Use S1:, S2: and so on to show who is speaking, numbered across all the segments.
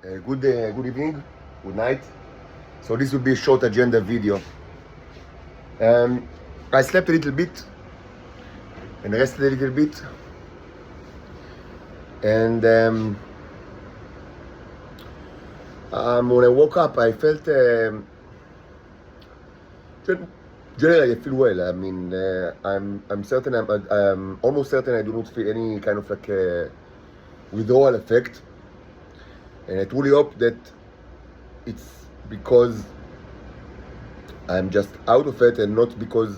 S1: Good evening, good night. So this will be a short agenda video. I slept a little bit and rested a little bit, and when I woke up, I felt generally I feel well. I mean, I'm certain, I'm almost certain I do not feel any kind of like withdrawal effect, and I truly hope that it's because I'm just out of it and not because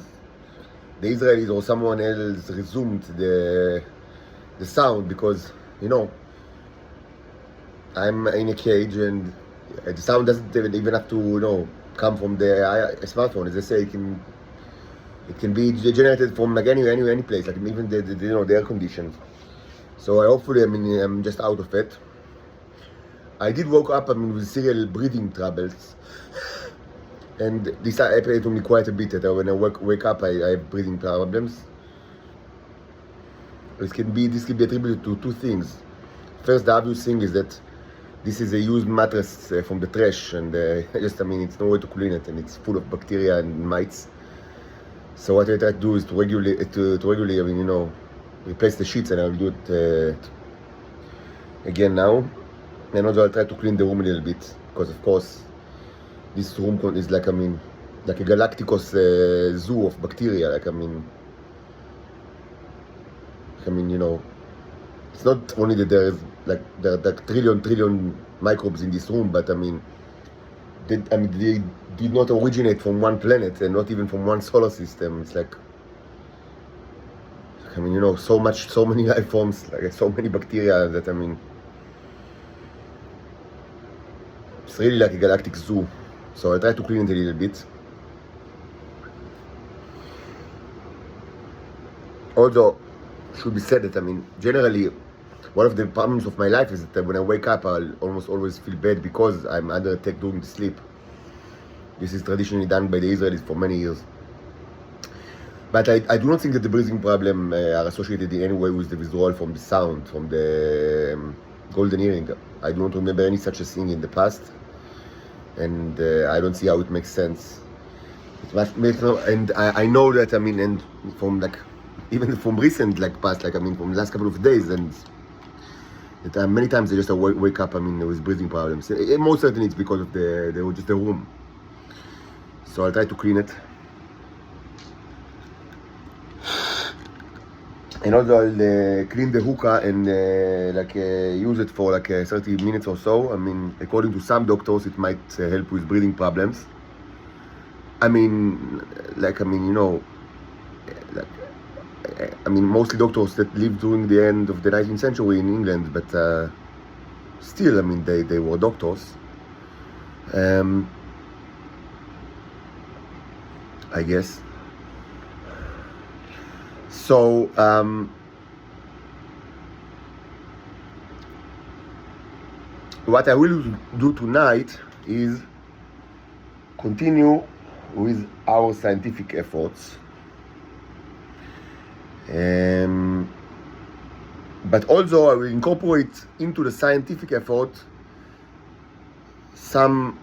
S1: the Israelis or someone else resumed the sound, because I'm in a cage and the sound doesn't even have to come from the smartphone. As I say, it can be generated from like any place, like even the air conditions. So hopefully I'm just out of it. I did woke up with serial breathing troubles, and this happened to me quite a bit. That when I wake up, I have breathing problems. This can be attributed to two things. First, the obvious thing is that this is a used mattress from the trash, and it's no way to clean it, and it's full of bacteria and mites. So what I try to do is to regularly replace the sheets, and I'll do it again now. And also I'll try to clean the room a little bit, because of course this room is like a Galacticos zoo of bacteria. It's not only that there are trillion microbes in this room, but they did not originate from one planet and not even from one solar system. It's like so many life forms, like so many bacteria that it's really like a galactic zoo. So I try to clean it a little bit. Although, should be said that generally, one of the problems of my life is that when I wake up, I'll almost always feel bad because I'm under attack during the sleep. This is traditionally done by the Israelis for many years. But I do not think that the breathing problem are associated in any way with the withdrawal from the sound, from the golden earring. I do not remember any such a thing in the past, and I don't see how it makes sense. It must make no, and I know that and from even from recent past, from the last couple of days, and that many times I just wake up with breathing problems. Most certainly it's because of the room. So I'll try to clean it. And also I'll clean the hookah and use it for 30 minutes or so. According to some doctors, it might help with breathing problems. Mostly doctors that lived during the end of the 19th century in England, but still, they were doctors. I guess. So, what I will do tonight is continue with our scientific efforts. But also I will incorporate into the scientific effort some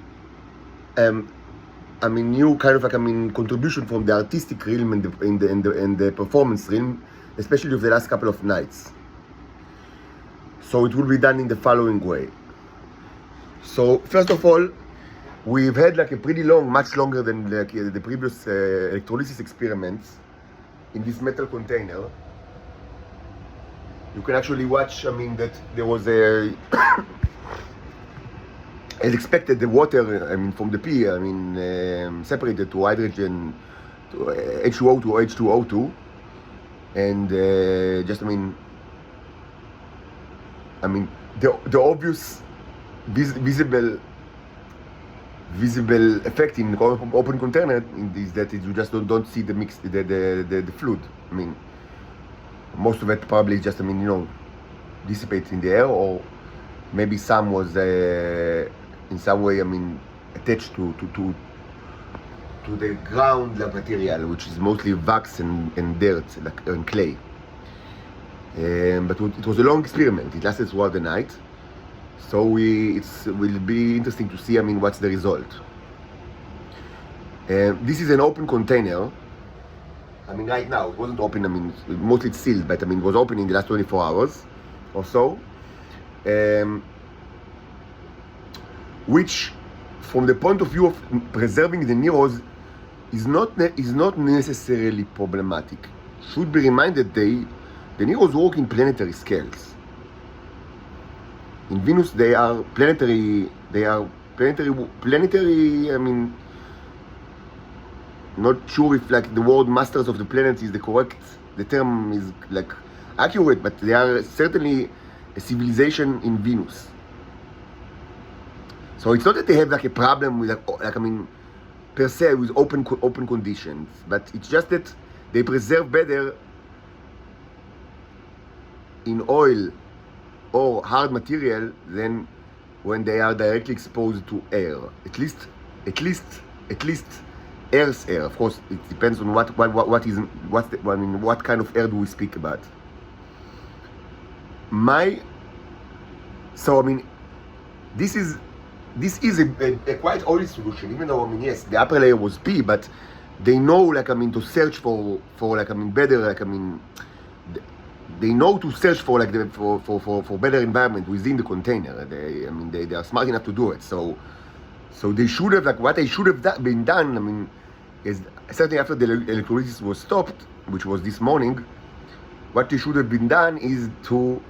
S1: new kind of contribution from the artistic realm and the performance realm, especially of the last couple of nights. So it will be done in the following way. So first of all, we've had a pretty long, much longer than the previous electrolysis experiments in this metal container. You can actually watch, that there was as expected, the water, from the pee, separated to hydrogen, to H2O to H2O2, and the obvious visible effect in open container is that you just don't see the mix, the fluid. Most of it probably just dissipates in the air, or maybe some was in some way attached to the ground material, which is mostly wax and dirt and clay. But it was a long experiment. It lasted throughout the night. So it will be interesting to see, I mean, what's the result. This is an open container. I mean, right now, it wasn't open, I mean, mostly it's sealed, but I mean, it was open in the last 24 hours or so. Which, from the point of view of preserving the neurons, is not necessarily problematic. Should be reminded the neurons work in planetary scales. In Venus, they are planetary. I mean, not sure if like the word masters of the planets is the correct. The term is like accurate, but they are certainly a civilization in Venus. So it's not that they have like a problem with like I mean, per se with open conditions, but it's just that they preserve better in oil or hard material than when they are directly exposed to air. At least Earth's air. Of course, it depends on what kind of air do we speak about. So I mean, this is a quite oily solution, even though I mean, yes, the upper layer was P, but they know, like I mean, to search for like I mean better, like I mean, they know to search for like for better environment within the container. They are smart enough to do it. So they should have, like, what they should have been done, I mean, is certainly after the electrolysis was stopped, which was this morning, what they should have been done is to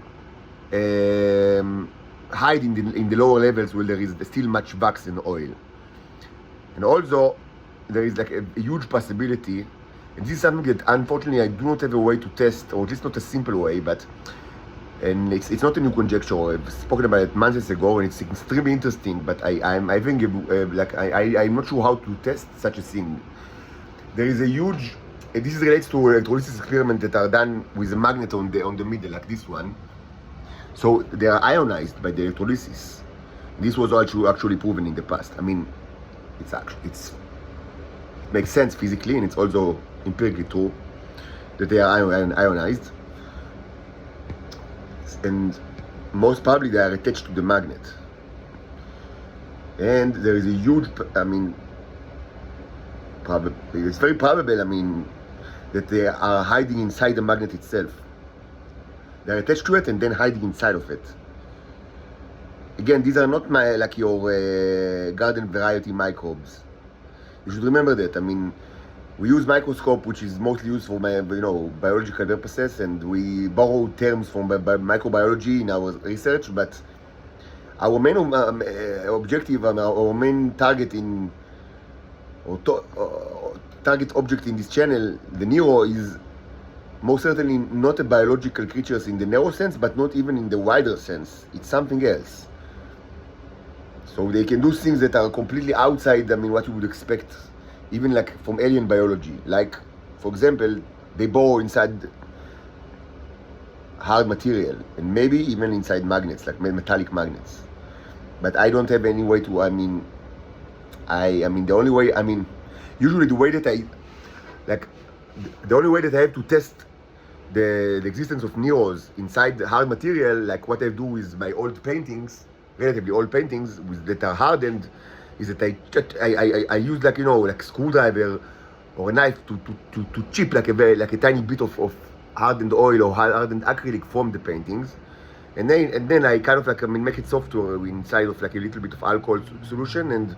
S1: hide in the lower levels where there is still much wax and oil. And also, there is like a huge possibility, and this is something that unfortunately I do not have a way to test, or at least not a simple way, and it's not a new conjecture. I've spoken about it months ago, and it's extremely interesting, but I'm not sure how to test such a thing. There is a huge, this relates to electrolysis experiments that are done with a magnet on the middle, like this one. So they are ionized by the electrolysis. This was actually proven in the past. I mean, it makes sense physically, and it's also empirically true that they are ionized. And most probably they are attached to the magnet. And there is a huge, I mean, it's very probable, I mean, that they are hiding inside the magnet itself. They're attached to it and then hiding inside of it. Again, these are not like your garden variety microbes. You should remember that. I mean, we use microscope, which is mostly used for biological purposes, and we borrow terms from microbiology in our research. But our main objective and our main target target object in this channel, the neuro, is most certainly not a biological creatures in the narrow sense, but not even in the wider sense. It's something else. So they can do things that are completely outside, I mean, what you would expect, even like from alien biology. Like, for example, they burrow inside hard material, and maybe even inside magnets, like metallic magnets. But I don't have any way to, the only way, usually the way that the only way that I have to test the existence of neurons inside the hard material, like what I do with my old paintings, relatively old paintings that are hardened, is that I use like screwdriver or a knife to chip like a tiny bit of hardened oil or hardened acrylic from the paintings, and then I kind of make it softer inside of like a little bit of alcohol solution, and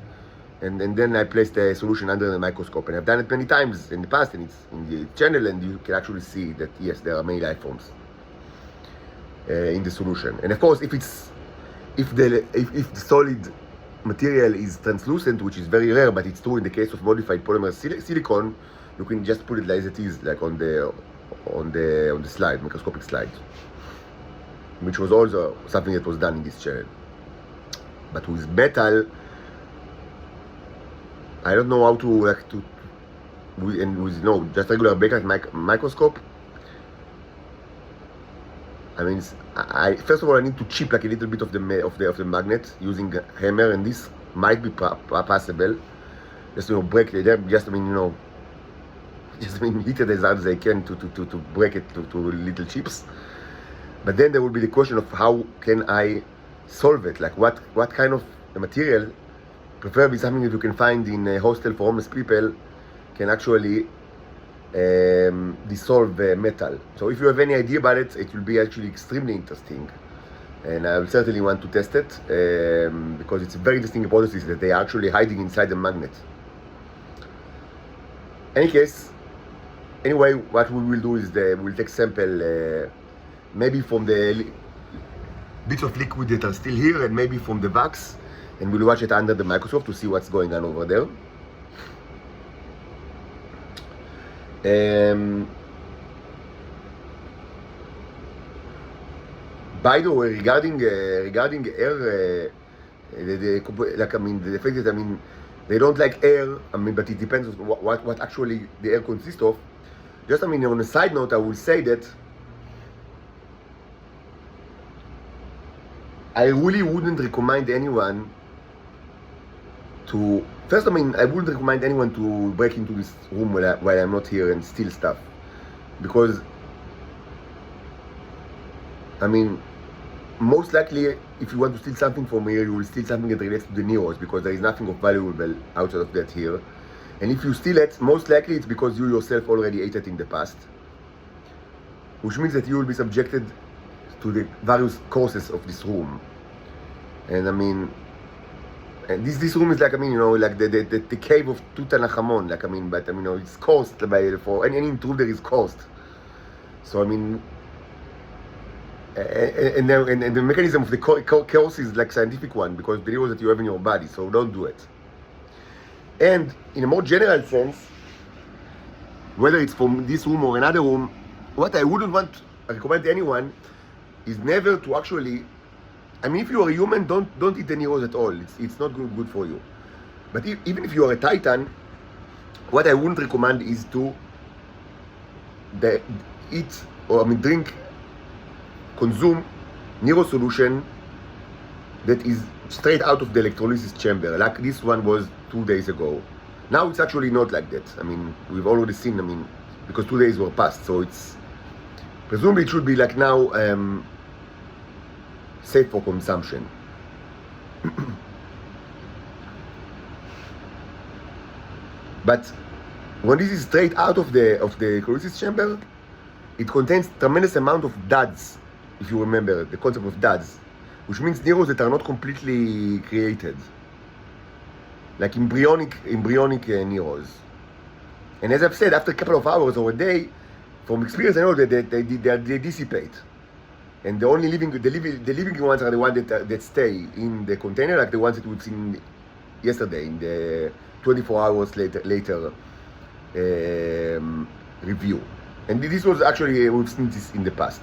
S1: then I place the solution under the microscope. And I've done it many times in the past, and it's in the channel, and you can actually see that yes, there are many life forms in the solution. And of course, if the solid material is translucent, which is very rare, but it's true in the case of modified polymer silicon, you can just put it as it is, like on the slide, microscopic slide, which was also something that was done in this channel. But with metal, I don't know how to with just regular backlight microscope. I mean, first of all I need to chip like a little bit of the magnet using a hammer, and this might be possible. Just break it. Just hit it as hard as I can to break it to little chips. But then there will be the question of how can I solve it. Like what kind of material, preferably something that you can find in a hostel for homeless people, can actually dissolve metal. So if you have any idea about it, it will be actually extremely interesting, and I will certainly want to test it because it's a very interesting hypothesis that they are actually hiding inside the magnet. Any case, anyway, what we will do is we'll take sample maybe from the bits of liquid that are still here, and maybe from the wax, and we'll watch it under the microscope to see what's going on over there. By the way, regarding air, like, I mean, the fact that, I mean, they don't like air, I mean, but it depends on what actually the air consists of. Just, I mean, on a side note, I will say that I really wouldn't recommend anyone to, first, I mean, I wouldn't recommend anyone to break into this room while I'm not here and steal stuff, because, I mean, most likely, if you want to steal something from here, you will steal something that relates to the Neros, because there is nothing of valuable outside of that here. And if you steal it, most likely it's because you yourself already ate it in the past, which means that you will be subjected to the various courses of this room. And I mean, and this room is like, I mean, you know, like the cave of Tutankhamun, like, I mean, but I mean, you know, it's cursed for any intruder is cursed. So I mean, and the mechanism of the chaos is like scientific one, because the Neros that you have in your body, so don't do it. And in a more general sense, whether it's from this room or another room, what I wouldn't want to recommend to anyone is never to actually, I mean, if you are a human, don't eat the Neros at all. It's not good for you. But even if you are a Titan, what I wouldn't recommend is to eat, or I mean drink, consume Nero solution that is straight out of the electrolysis chamber, like this one was 2 days ago. Now it's actually not like that. I mean, we've already seen, I mean, because 2 days were passed, so it's presumably it should be like now safe for consumption. But when this is straight out of the electrolysis chamber, it contains tremendous amount of duds, if you remember the concept of duds, which means Neros that are not completely created, like embryonic Neros. And as I've said, after a couple of hours or a day, from experience, I know that they dissipate, and the only living ones are the ones that stay in the container, like the ones that we've seen yesterday in the 24 hours later review. And this was actually, we've seen this in the past.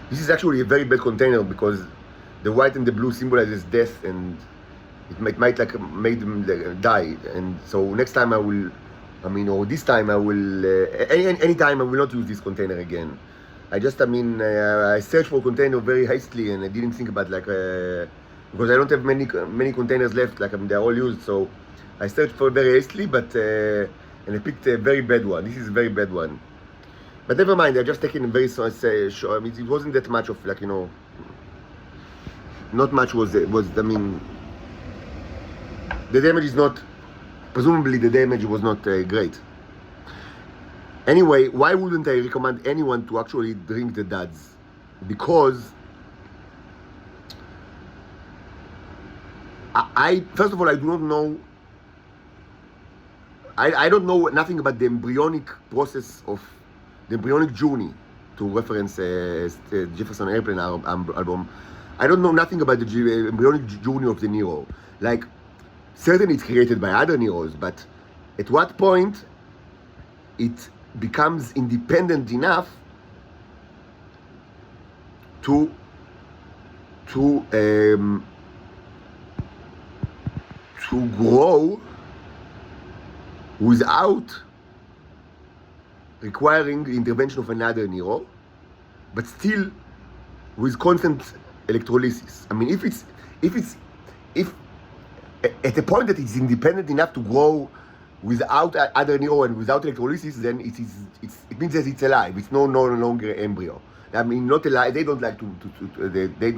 S1: This is actually a very bad container, because the white and the blue symbolizes death, and it might like make them die. And so next time I will, I mean, or this time I will, any time I will not use this container again. I just, I mean, I searched for a container very hastily, and I didn't think about like, because I don't have many containers left, like, I mean, they're all used, so I searched for very hastily, but, and I picked a very bad one. This is a very bad one. But never mind, I just taken a very short, I mean, it wasn't that much of, like, you know, not much was, I mean, the damage is not, presumably the damage was not great. Anyway, why wouldn't I recommend anyone to actually drink the duds? Because I first of all, I do not know, I don't know nothing about the embryonic process of the embryonic journey, to reference Jefferson Airplane album. I don't know nothing about the embryonic journey of the Nero. Like, certainly it's created by other Neros, but at what point it becomes independent enough to grow without requiring the intervention of another Nero, but still with constant electrolysis. I mean, if at a point that it's independent enough to grow without other Nero and without electrolysis, then it means that it's alive. It's no longer embryo. I mean, not alive. They don't like they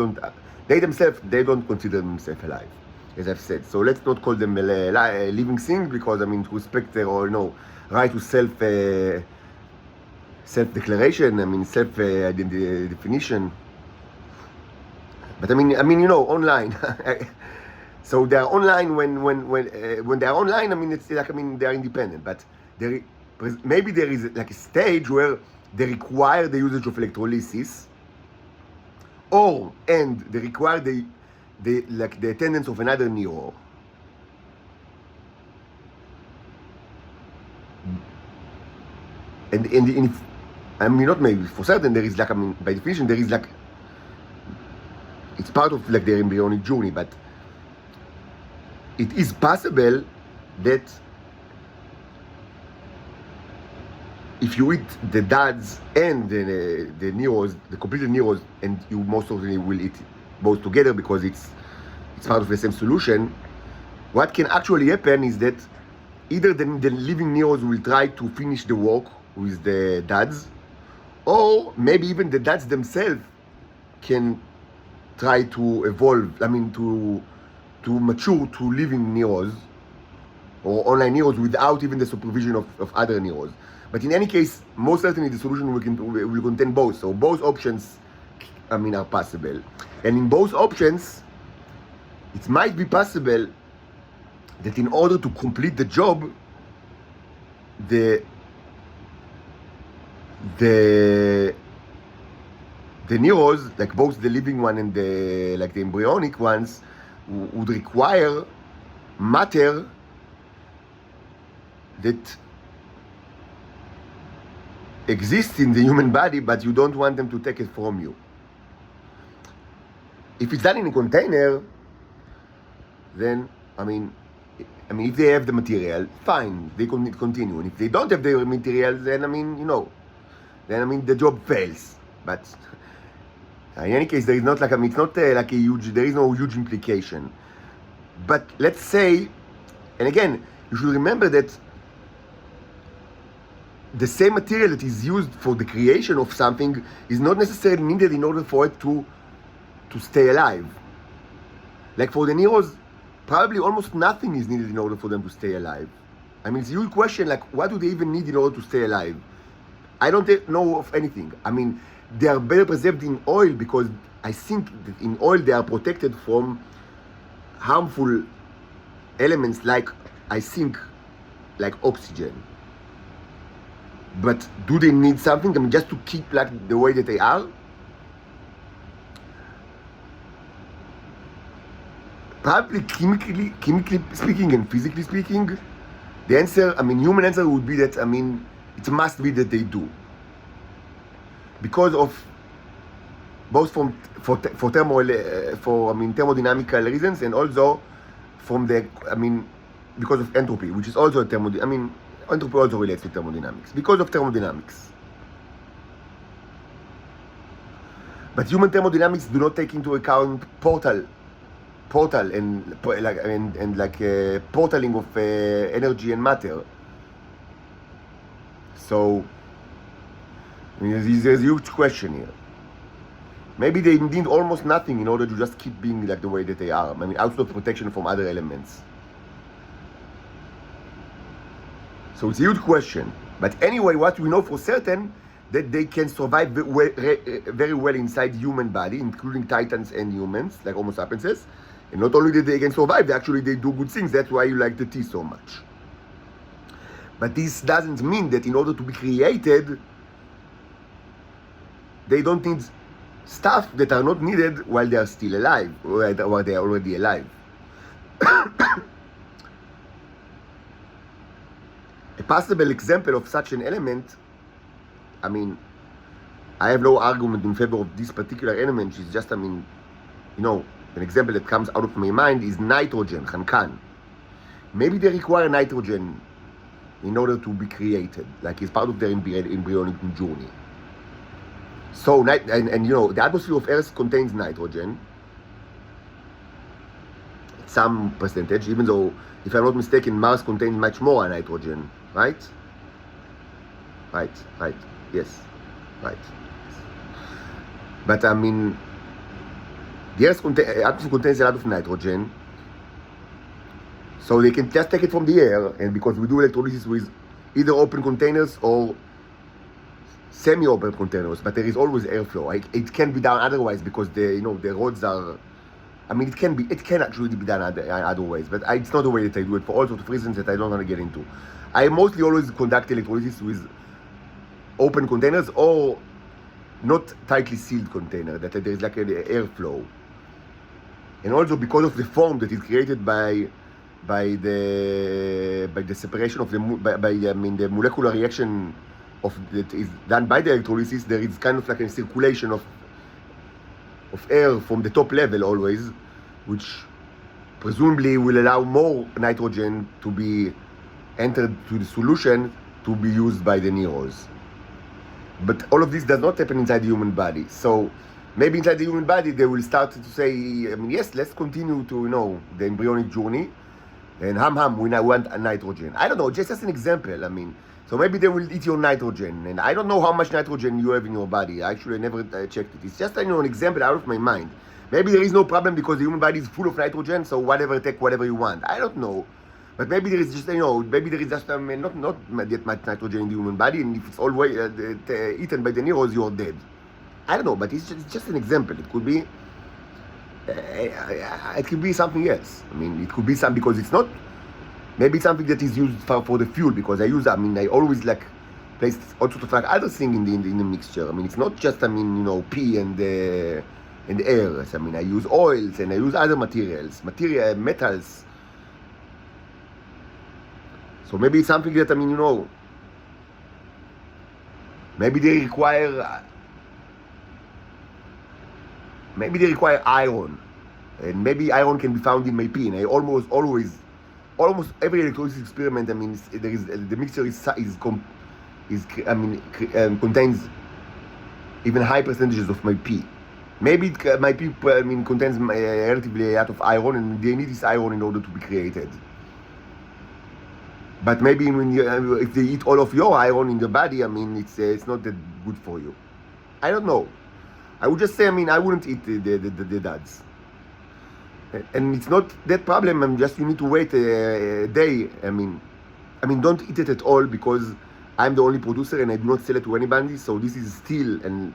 S1: they themselves, they don't consider themselves alive, as I've said. So let's not call them living things, because I mean, to respect their, right to self-declaration. I mean, self-definition. But I mean, online. So they are online when they are online. I mean, it's like, they are independent. But maybe there is like a stage where they require the usage of electrolysis, and they require the attendance of another neuron. And if, not maybe, for certain, there is like, by definition, there is like, it's part of like their embryonic journey, but it is possible that if you eat the dads and the neurons, the completed neurons, and you most certainly will eat both together because it's part of the same solution, what can actually happen is that either the living neurons will try to finish the work with the dads, or maybe even the dads themselves can try to evolve, to mature to living neurons or online neurons without even the supervision of other neurons. But in any case, most certainly the solution will contain both. So both options, are possible. And in both options, it might be possible that in order to complete the job, the neurons, like both the living one and the embryonic ones, would require matter that exists in the human body, but you don't want them to take it from you. If it's done in a container, then, if they have the material, fine, they can continue. And if they don't have the material, then, the job fails. But in any case, there is not it's not like a huge, there is no huge implication. But let's say, and again, you should remember that the same material that is used for the creation of something is not necessarily needed in order for it to stay alive. Like for the neurons, probably almost nothing is needed in order for them to stay alive. It's a huge question, like what do they even need in order to stay alive? I don't know of anything. They are better preserved in oil because I think that in oil they are protected from harmful elements like oxygen. But do they need something? Just to keep the way that they are? Probably chemically speaking and physically speaking, the answer, human answer would be that, it must be that they do. Because of both for thermodynamical reasons, and also from because of entropy, which is also entropy also relates to thermodynamics, because of thermodynamics. But human thermodynamics do not take into account portal and portaling of energy and matter. So there's a huge question here. Maybe they need almost nothing in order to just keep being the way that they are. Outside of protection from other elements. So it's a huge question. But anyway, what we know for certain, that they can survive very well inside human body, including titans and humans, like Homo sapiens. And not only that they can survive, they do good things. That's why you like the tea so much. But this doesn't mean that in order to be created, they don't need stuff that are not needed while they are still alive, or while they are already alive. A possible example of such an element, I have no argument in favor of this particular element. It's just, an example that comes out of my mind is nitrogen, Khankan. Maybe they require nitrogen in order to be created, like it's part of their embryonic journey. So, the atmosphere of Earth contains nitrogen, some percentage, even though, if I'm not mistaken, Mars contains much more nitrogen, right? Right, yes, right. But The atmosphere contains a lot of nitrogen, so they can just take it from the air, and because we do electrolysis with either open containers or semi-open containers, but there is always airflow. It can be done otherwise because the rods are. I mean, it can actually be done other ways, but it's not the way that I do it for all sorts of reasons that I don't want to get into. I mostly always conduct electrolysis with open containers or not tightly sealed container that there is like an airflow, and also because of the foam that is created by the separation of the the molecular reaction that is done by the electrolysis. There is kind of like a circulation of air from the top level always, which presumably will allow more nitrogen to be entered to the solution to be used by the neurons. But all of this does not happen inside the human body. So maybe inside the human body they will start to say, yes, let's continue to the embryonic journey, and we now want a nitrogen. I don't know, just as an example. So maybe they will eat your nitrogen, and I don't know how much nitrogen you have in your body. Actually, I never checked it. It's just an example out of my mind. Maybe there is no problem because the human body is full of nitrogen, so take whatever you want. I don't know. But maybe there is just, maybe there is just not that much nitrogen in the human body, and if it's all eaten by the neurons, you're dead. I don't know, but it's just an example. It could be, something else. It could be because it's not. Maybe it's something that is used for the fuel, because I always place all sorts of other things in the mixture. It's not just pee and air. I use oils and I use other metals. So maybe it's something that maybe they require iron, and maybe iron can be found in my pee. And I almost every electrolysis experiment, the mixture contains even high percentages of my pee. Maybe my pee contains relatively a lot of iron, and they need this iron in order to be created. But maybe if they eat all of your iron in the body, it's not that good for you. I don't know. I would just say, I wouldn't eat the dads. And it's not that problem. You need to wait a day. Don't eat it at all, because I'm the only producer and I do not sell it to anybody. So this is still, and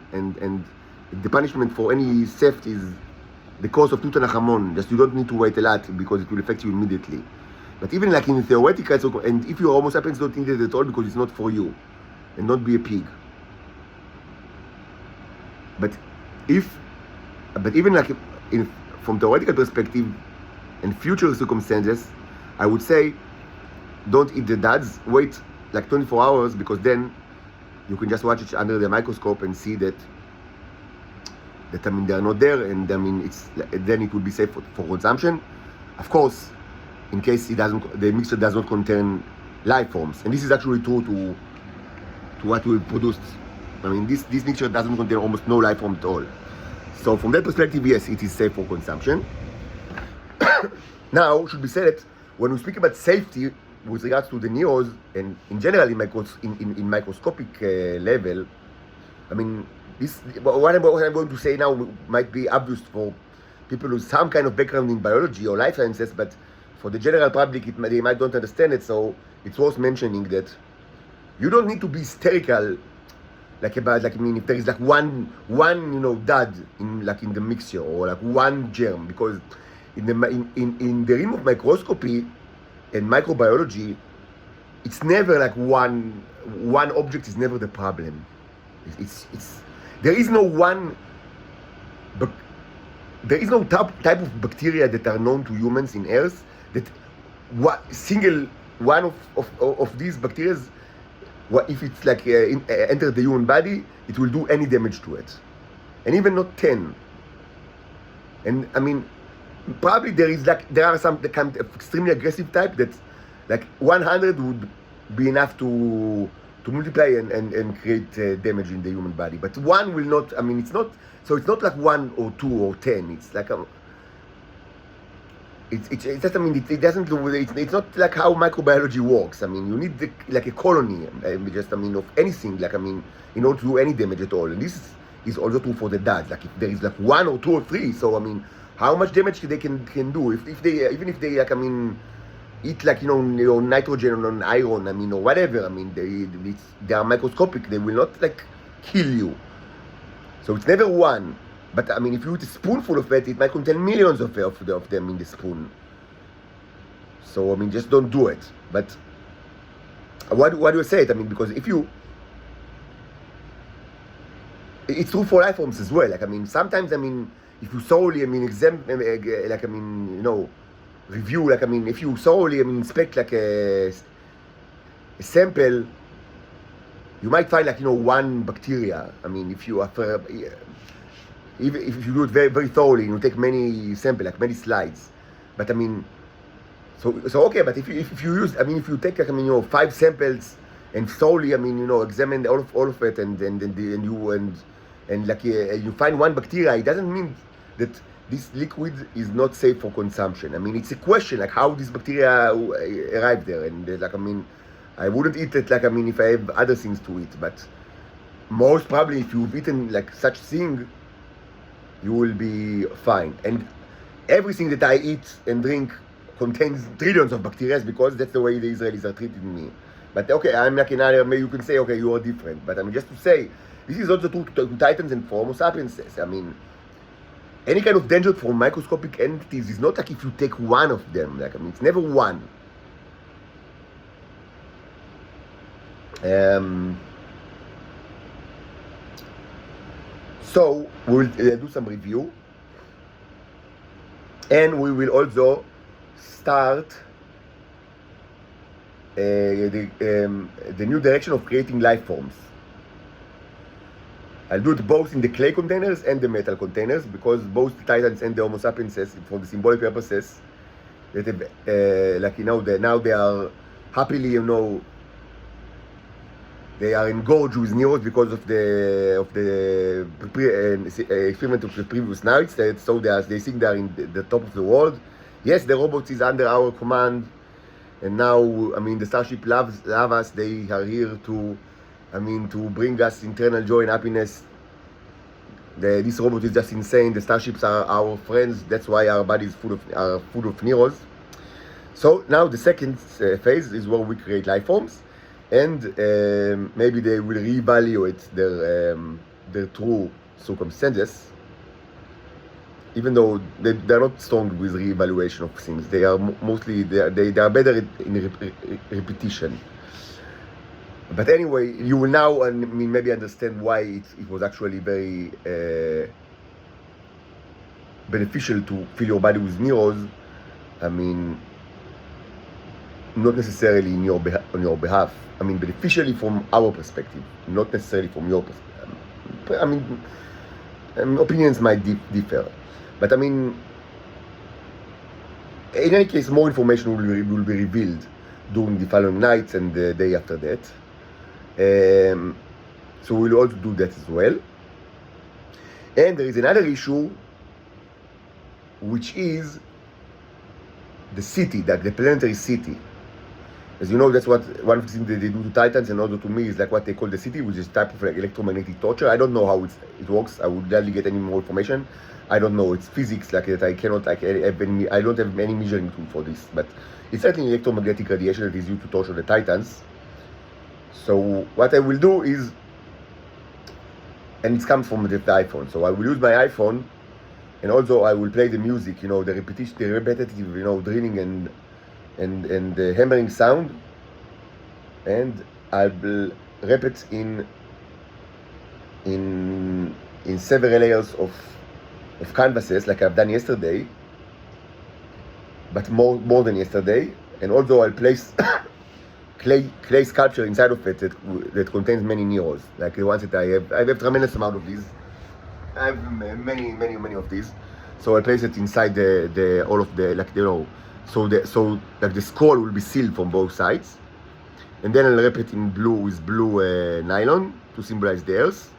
S1: the punishment for any theft is the cause of Tutankhamun. You don't need to wait a lot, because it will affect you immediately. But even in theoretical, and if your Homo sapiens don't need it at all because it's not for you, and not be a pig. But even from theoretical perspective and future circumstances, I would say don't eat the dads. Wait 24 hours, because then you can just watch it under the microscope and see that they are not there, and then it will be safe for consumption. Of course, in case the mixture does not contain life forms, and this is actually true to what we produced. This mixture doesn't contain almost no life form at all. So from that perspective, yes, it is safe for consumption. Now, should be said, when we speak about safety with regards to the neurons, and in general in microscopic level, what I'm going to say now might be obvious for people with some kind of background in biology or life sciences, but for the general public, they might not understand it. So it's worth mentioning that you don't need to be hysterical if there is one dad in the mixture, or one germ, because in the realm of microscopy and microbiology, it's never one object is never the problem. There is no type of bacteria that are known to humans in Earth that single one of these bacteria, if it's enter the human body, it will do any damage to it, and even not 10. And probably there are some kind of extremely aggressive type that 100 would be enough to multiply and create damage in the human body, but one will not. It's not. So it's not 1 or 2 or 10. It's It's just, it doesn't do. It's not how microbiology works. You need a colony, of anything, in order to do any damage at all. And this is also true for the dads. Like if there is like 1 or 2 or 3, so I mean, how much damage they can do if they even if they like I mean eat like nitrogen or iron, I mean, or whatever. I mean, they are microscopic. They will not like kill you. So it's never 1. But I mean, if you eat a spoonful of it, it might contain millions of them in the spoon. So I mean, just don't do it. But why do I say it? I mean, because if you, it's true for life forms as well. Like I mean, sometimes I mean, if you solely like I mean, review, like I mean, if you solely inspect like a sample, you might find like 1 bacteria. I mean, if you even if you do it very very thoroughly, you take many samples, like many slides. But I mean, so okay. But if you use, I mean, if you take like 5 samples and thoroughly, I mean, examine all of it, and like you find 1 bacteria, it doesn't mean that this liquid is not safe for consumption. I mean, it's a question like how this bacteria arrived there, and like I mean, I wouldn't eat it like I mean if I have other things to eat, but most probably if you've eaten like such thing, you will be fine. And everything that I eat and drink contains trillions of bacteria because that's the way the Israelis are treating me. But okay, I'm like another, maybe you can say, okay, you are different. But I mean, just to say, this is also true to Titans and for Homo sapiens. I mean, any kind of danger for microscopic entities is not like if you take 1 of them. Like I mean, it's never 1. So we'll do some review, and we will also start the new direction of creating life forms. I'll do it both in the clay containers and the metal containers, because both the Titans and the Homo sapiens, for the symbolic purposes, that like now they are happily they are engorged with neurons because of the experiment of the previous nights. So they think they are in the top of the world. Yes, the robots is under our command, and now I mean the Starship love us. They are here to bring us internal joy and happiness. This robot is just insane. The starships are our friends. That's why our body is full of neurons. So now the second phase is where we create life forms. And maybe they will reevaluate their true circumstances, even though they're not strong with reevaluation of things. They are mostly they are better in repetition. But anyway, you will now maybe understand why it was actually very beneficial to fill your body with neurons. I mean, not necessarily on your behalf. I mean, beneficially from our perspective, not necessarily from your perspective. I mean, opinions might differ, but I mean, in any case, more information will be revealed during the following nights and the day after that. So we'll also do that as well. And there is another issue, which is the city, like the planetary city. As you know, that's what one of the things that they do to Titans and also to me is like what they call the city, which is type of like electromagnetic torture. I don't know how it works. I would gladly get any more information. I don't know. It's physics like that. I don't have any measuring tool for this, but it's certainly electromagnetic radiation that is used to torture the Titans. So what I will do is, and it comes from the iPhone. So I will use my iPhone, and also I will play the music. The repetitive, drilling and the hammering sound, and I will wrap it in several layers of canvases like I've done yesterday, but more than yesterday. And also I'll place clay sculpture inside of it that contains many neurons, like the ones that I have tremendous amount of these. I have many of these. So I place it inside the all of the so like the scroll will be sealed from both sides, and then I'll wrap it in blue nylon to symbolize the earth,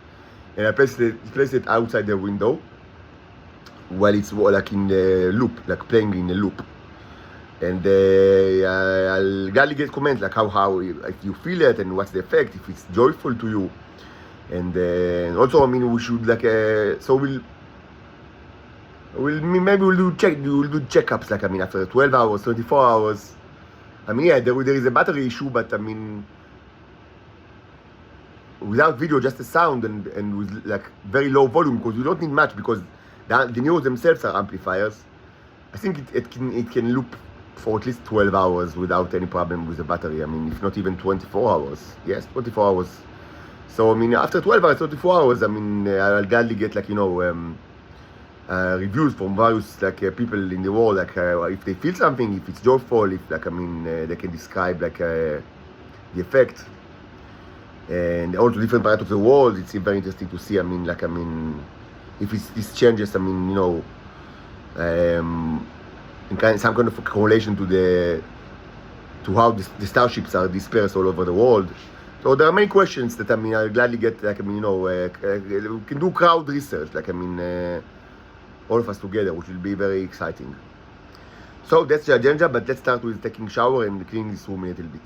S1: and I place it outside the window while it's like in a loop, like playing in a loop. And I'll gladly get comments like how if you feel it and what's the effect, if it's joyful to you. And also, I mean, we should like so maybe we'll do checkups, like, I mean, after 12 hours, 24 hours. I mean, yeah, there is a battery issue, but I mean, without video, just a sound and with like very low volume, because you don't need much, because the neurons themselves are amplifiers. I think it can loop for at least 12 hours without any problem with the battery. I mean, if not even 24 hours. Yes, 24 hours. So, I mean, after 12 hours, 24 hours, I mean, I'll gladly get, like, reviews from various, like, people in the world, like, if they feel something, if it's joyful, if, like, I mean, they can describe, like, the effect. And also different parts of the world, it's very interesting to see, I mean, like, I mean, if this changes, I mean, in some kind of a correlation to how the starships are dispersed all over the world. So there are many questions that, I mean, I'll gladly get, like, I mean, we can do crowd research, like, I mean, all of us together, which will be very exciting. So that's the agenda, but let's start with taking a shower and cleaning this room a little bit.